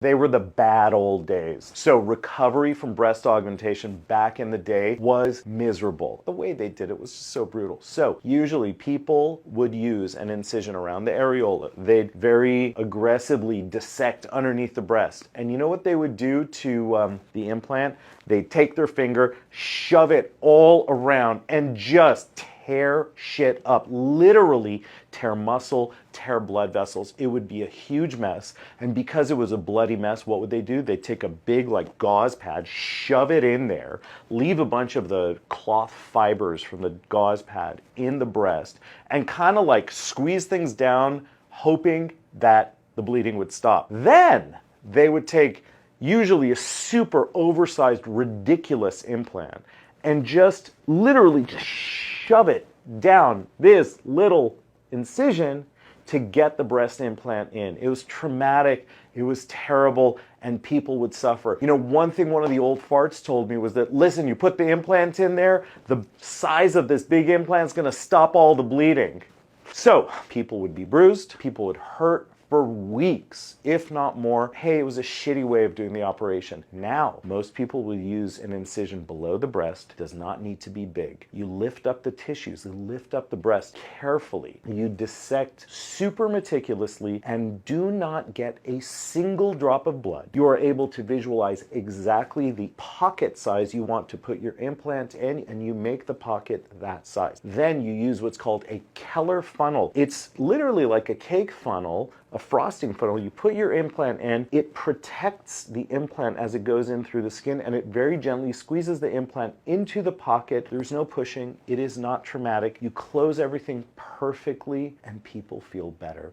They were the bad old days. So recovery from breast augmentation back in the day was miserable. The way they did it was just so brutal. So usually people would use an incision around the areola. They'd very aggressively dissect underneath the breast. And you know what they would do to the implant? They'd take their finger, shove it all around, and just tear shit up, literally tear muscle, tear blood vessels. It would be a huge mess. And because it was a bloody mess, what would they do? They'd take a big like gauze pad, shove it in there, leave a bunch of the cloth fibers from the gauze pad in the breast, and kind of like squeeze things down, hoping that the bleeding would stop. Then they would take usually a super oversized, ridiculous implant and just literally shove it down this little incision to get the breast implant in. It was traumatic, it was terrible, and people would suffer. You know, one thing one of the old farts told me was that, listen, you put the implant in there, the size of this big implant is gonna stop all the bleeding. So people would be bruised, people would hurt for weeks, if not more. Hey, it was a shitty way of doing the operation. Now, most people will use an incision below the breast. It does not need to be big. You lift up the tissues, you lift up the breast carefully. You dissect super meticulously and do not get a single drop of blood. You are able to visualize exactly the pocket size you want to put your implant in, and you make the pocket that size. Then you use what's called a Keller funnel. It's literally like a cake funnel, a frosting funnel. You put your implant in, it protects the implant as it goes in through the skin, and it very gently squeezes the implant into the pocket. There's no pushing. It is not traumatic. You close everything perfectly and people feel better.